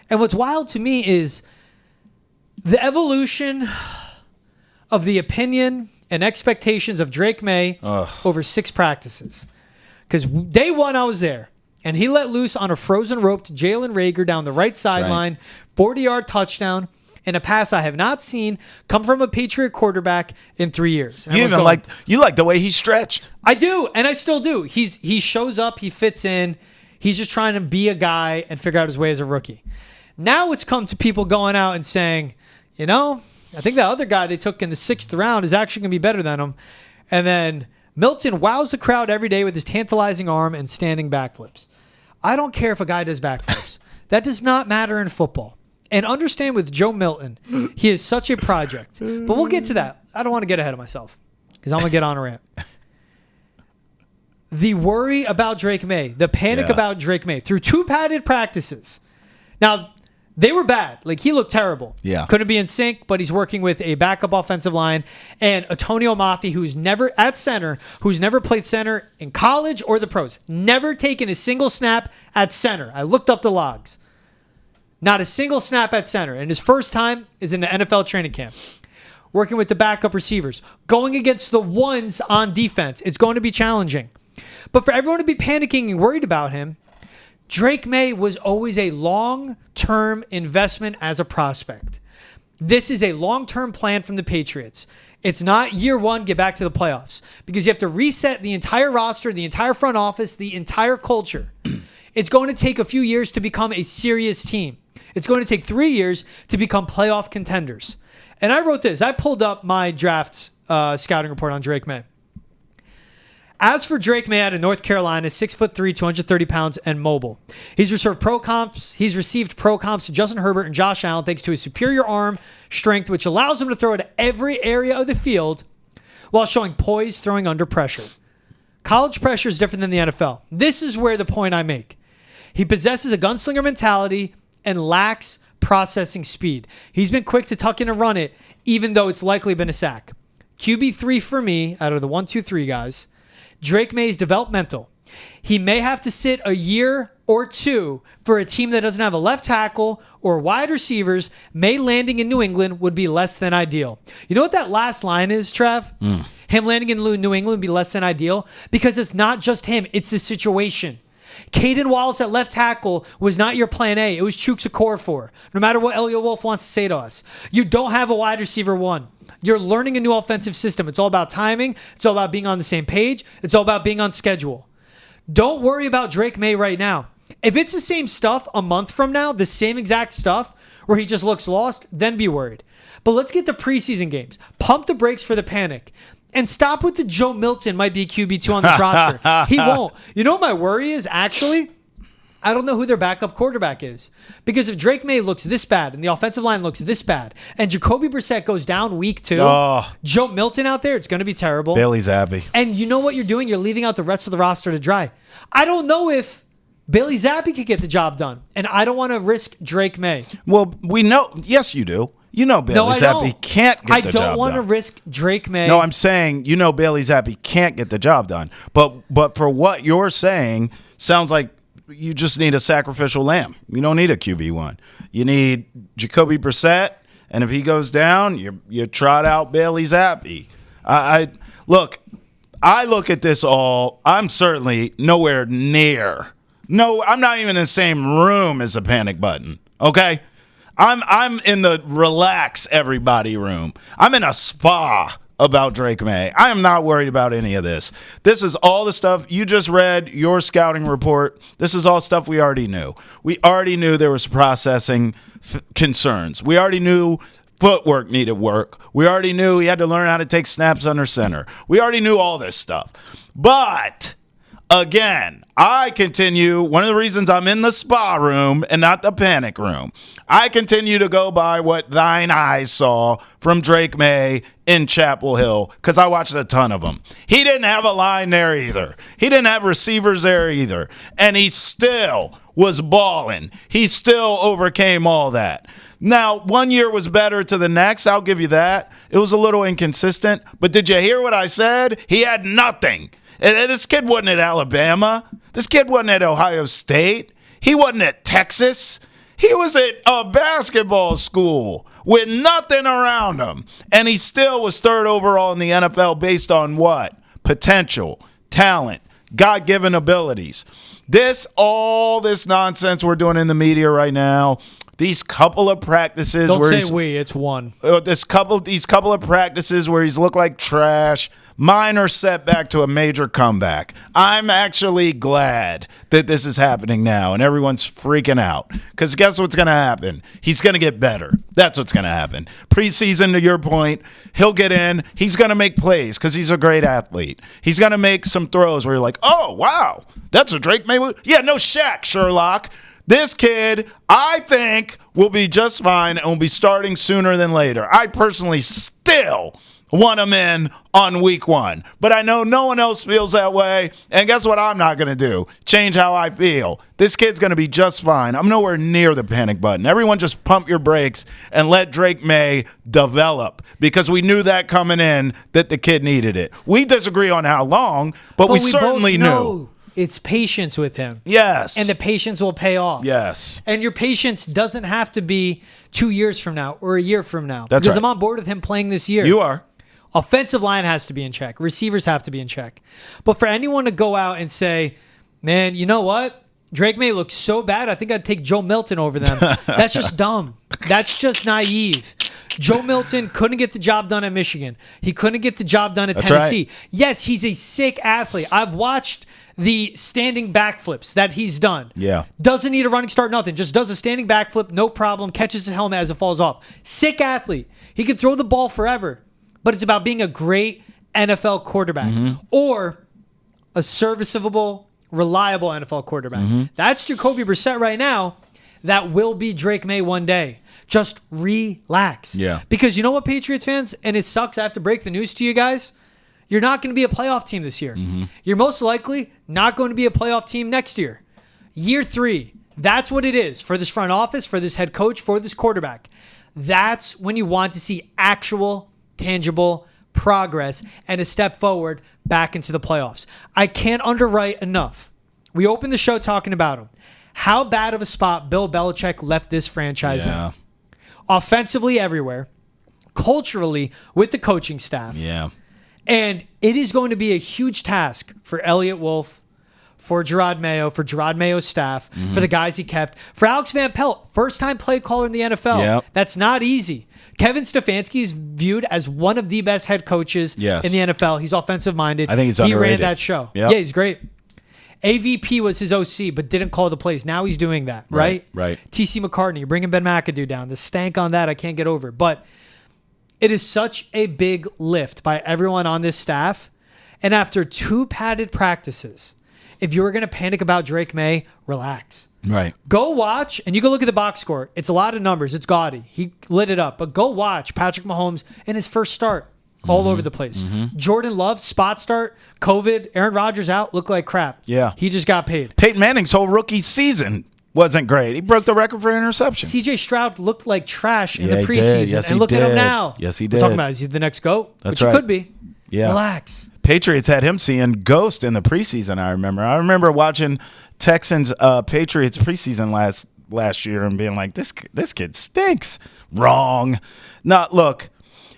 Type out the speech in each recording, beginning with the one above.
And what's wild to me is the evolution of the opinion and expectations of Drake Maye over 6 practices. Because day 1, I was there, and he let loose on a frozen rope to Jalen Reagor down the right sideline, 40-yard touchdown, and a pass I have not seen come from a Patriot quarterback in 3 years. And you like the way he stretched. I do, and I still do. He shows up, he fits in. He's just trying to be a guy and figure out his way as a rookie. Now it's come to people going out and saying, I think that other guy they took in the 6th round is actually going to be better than him. And then Milton wows the crowd every day with his tantalizing arm and standing backflips. I don't care if a guy does backflips. That does not matter in football. And understand with Joe Milton, he is such a project. But we'll get to that. I don't want to get ahead of myself because I'm going to get on a rant. The worry about Drake Maye, the panic about Drake Maye through 2 padded practices. Now, they were bad. Like, he looked terrible. Yeah. Couldn't be in sync, but he's working with a backup offensive line. And Antonio Mafi, who's never at center, who's never played center in college or the pros. Never taken a single snap at center. I looked up the logs. Not a single snap at center. And his first time is in the NFL training camp. Working with the backup receivers. Going against the ones on defense. It's going to be challenging. But for everyone to be panicking and worried about him, Drake Maye was always a long-term investment as a prospect. This is a long-term plan from the Patriots. It's not year 1, get back to the playoffs. Because you have to reset the entire roster, the entire front office, the entire culture. It's going to take a few years to become a serious team. It's going to take 3 years to become playoff contenders. And I wrote this. I pulled up my draft scouting report on Drake Maye. As for Drake Maye out of North Carolina, 6'3", 230 pounds, and mobile. He's received pro comps to Justin Herbert and Josh Allen thanks to his superior arm strength, which allows him to throw at every area of the field while showing poise throwing under pressure. College pressure is different than the NFL. This is where the point I make. He possesses a gunslinger mentality and lacks processing speed. He's been quick to tuck in and run it, even though it's likely been a sack. QB3 for me, out of the 1, 2, 3 guys. Drake Maye is developmental. He may have to sit a year or 2 for a team that doesn't have a left tackle or wide receivers. Maye landing in New England would be less than ideal. You know what that last line is, Trav? Him landing in New England would be less than ideal because it's not just him. It's the situation. Caden Wallace at left tackle was not your plan A. It was Chooks Okorafor. No matter what Elliot Wolf wants to say to us. You don't have a wide receiver 1. You're learning a new offensive system. It's all about timing. It's all about being on the same page. It's all about being on schedule. Don't worry about Drake Maye right now. If it's the same stuff a month from now, the same exact stuff where he just looks lost, then be worried. But let's get to preseason games. Pump the brakes for the panic. And stop with the Joe Milton might be QB2 on this roster. He won't. You know what my worry is, actually? I don't know who their backup quarterback is. Because if Drake Maye looks this bad and the offensive line looks this bad and Jacoby Brissett goes down week 2, Joe Milton out there, it's going to be terrible. Bailey Zappi. And you know what you're doing? You're leaving out the rest of the roster to dry. I don't know if Bailey Zappi could get the job done. And I don't want to risk Drake Maye. Well, we know. Yes, you do. You know Bailey Zappi can't get the job done. I don't want to risk Drake Maye. No, I'm saying you know Bailey Zappi can't get the job done. But for what you're saying, sounds like you just need a sacrificial lamb. You don't need a QB1. You need Jacoby Brissett, and if he goes down, you trot out Bailey Zappi. I look at this all. I'm certainly nowhere near. No, I'm not even in the same room as the panic button. Okay? I'm in the relax everybody room. I'm in a spa about Drake Maye. I am not worried about any of this. This is all the stuff you just read, your scouting report. This is all stuff we already knew. We already knew there was processing concerns. We already knew footwork needed work. We already knew he had to learn how to take snaps under center. We already knew all this stuff. But again, I continue, one of the reasons I'm in the spa room and not the panic room, I continue to go by what thine eyes saw from Drake Maye in Chapel Hill because I watched a ton of them. He didn't have a line there either. He didn't have receivers there either. And he still was balling. He still overcame all that. Now, 1 year was better to the next. I'll give you that. It was a little inconsistent. But did you hear what I said? He had nothing. This kid wasn't at Alabama. This kid wasn't at Ohio State. He wasn't at Texas. He was at a basketball school with nothing around him, and he still was third overall in the NFL based on what? Potential, talent, God-given abilities. All this nonsense we're doing in the media right now, these couple of practices Don't where say we, it's one. these couple of practices where he's looked like trash, minor setback to a major comeback. I'm actually glad that this is happening now and everyone's freaking out. Because guess what's going to happen? He's going to get better. That's what's going to happen. Preseason, to your point, he'll get in. He's going to make plays because he's a great athlete. He's going to make some throws where you're like, oh, wow, that's a Drake Maye. Yeah, no Shaq, Sherlock. This kid, I think, will be just fine and will be starting sooner than later. I personally still want him in on week 1. But I know no one else feels that way. And guess what I'm not going to do? Change how I feel. This kid's going to be just fine. I'm nowhere near the panic button. Everyone just pump your brakes and let Drake Maye develop because we knew that coming in that the kid needed it. We disagree on how long, but we certainly knew. It's patience with him. Yes. And the patience will pay off. Yes. And your patience doesn't have to be 2 years from now or a year from now. That's because right. I'm on board with him playing this year. You are. Offensive line has to be in check. Receivers have to be in check. But for anyone to go out and say, man, you know what? Drake Maye looks so bad, I think I'd take Joe Milton over them. That's just dumb. That's just naive. Joe Milton couldn't get the job done at Michigan. He couldn't get the job done at Tennessee. Right. Yes, he's a sick athlete. I've watched the standing backflips that he's done. Yeah. Doesn't need a running start, nothing. Just does a standing backflip, no problem, catches his helmet as it falls off. Sick athlete. He can throw the ball forever. But it's about being a great NFL quarterback or a serviceable, reliable NFL quarterback. That's Jacoby Brissett right now. That will be Drake Maye one day. Just relax. Yeah. Because you know what, Patriots fans? And it sucks I have to break the news to you guys. You're not going to be a playoff team this year. You're most likely not going to be a playoff team next year. Year 3. That's what it is for this front office, for this head coach, for this quarterback. That's when you want to see actual tangible progress and a step forward back into the playoffs. I can't underwrite enough. We opened the show talking about him. How bad of a spot Bill Belichick left this franchise in. Offensively everywhere. Culturally with the coaching staff. Yeah. And it is going to be a huge task for Elliott Wolf, for Gerard Mayo, for Gerard Mayo's staff, for the guys he kept, for Alex Van Pelt, first-time play caller in the NFL. Yep. That's not easy. Kevin Stefanski is viewed as one of the best head coaches in the NFL. He's offensive-minded. I think he's He underrated. ran that show. Yep. Yeah, he's great. AVP was his OC, but didn't call the plays. Now he's doing that, right? Right. TC McCartney, you're bringing Ben McAdoo down. The stank on that, I can't get over. But it is such a big lift by everyone on this staff. And after 2 padded practices, if you were going to panic about Drake Maye, relax. Right. Go watch, and you can look at the box score. It's a lot of numbers. It's gaudy. He lit it up. But go watch Patrick Mahomes in his first start all over the place. Jordan Love, spot start, COVID, Aaron Rodgers out, looked like crap. Yeah. He just got paid. Peyton Manning's whole rookie season wasn't great. He broke the record for interception. CJ Stroud looked like trash in Yeah, the he did. preseason. Yes, and he look at him did. now. Yes, he We're did. talking about, is he the next GOAT? That's Which right. he could be. Yeah. Relax. Patriots had him seeing ghost in the preseason, I remember. I remember watching Texans Patriots preseason last year and being like, this kid stinks. Wrong. No, look,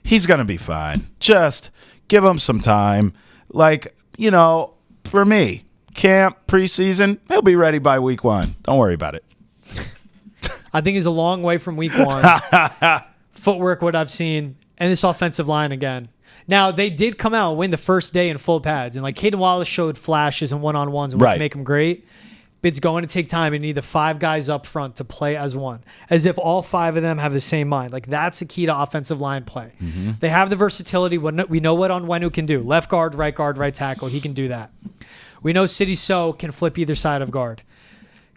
he's going to be fine. Just give him some time. Like, you know, for me, camp, preseason, he'll be ready by week 1. Don't worry about it. I think he's a long way from week 1. Footwork, what I've seen, and this offensive line again. Now, they did come out and win the first day in full pads. And like Caden Wallace showed flashes and one-on-ones and what can make them great. But it's going to take time and need the 5 guys up front to play as one. As if all 5 of them have the same mind. Like that's the key to offensive line play. They have the versatility. We know what Onwenu can do. Left guard, right tackle. He can do that. We know City So can flip either side of guard.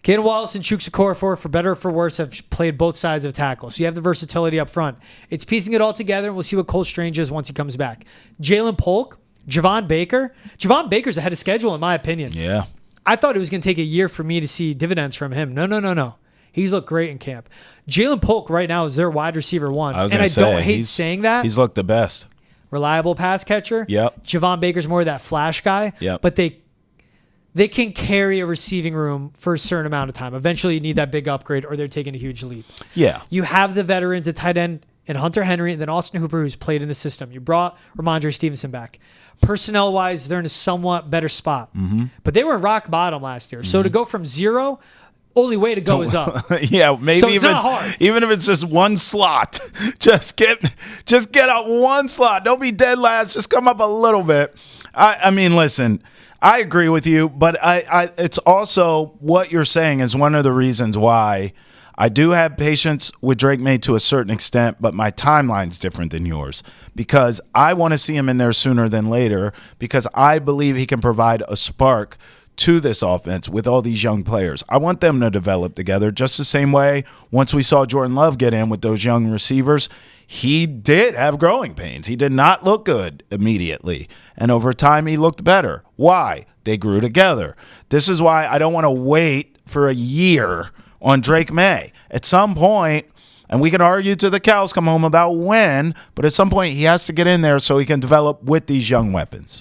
Caden Wallace and Chuks Okorafor, for better or for worse, have played both sides of tackle. So you have the versatility up front. It's piecing it all together, and we'll see what Cole Strange is once he comes back. Jalen Polk, Javon Baker. Javon Baker's ahead of schedule, in my opinion. Yeah. I thought it was going to take a year for me to see dividends from him. No. He's looked great in camp. Jalen Polk right now is their wide receiver 1. And I don't hate saying that. He's looked the best. Reliable pass catcher. Yep. Javon Baker's more of that flash guy. Yep. But they can carry a receiving room for a certain amount of time. Eventually, you need that big upgrade, or they're taking a huge leap. Yeah. You have the veterans at tight end and Hunter Henry, and then Austin Hooper, who's played in the system. You brought Ramondre Stevenson back. Personnel-wise, they're in a somewhat better spot. But they were rock bottom last year. So to go from 0, only way to go is up. Yeah, maybe So it's not hard. even if it's just one slot, just get out one slot. Don't be dead last. Just come up a little bit. I mean, listen, I agree with you, but it's also what you're saying is one of the reasons why I do have patience with Drake Maye to a certain extent, but my timeline's different than yours because I want to see him in there sooner than later because I believe he can provide a spark to this offense with all these young players. I want them to develop together just the same way once we saw Jordan Love get in with those young receivers. He did have growing pains. He did not look good immediately. And over time, he looked better. Why? They grew together. This is why I don't want to wait for a year on Drake Maye. At some point, and we can argue till the cows come home about when, but at some point he has to get in there so he can develop with these young weapons.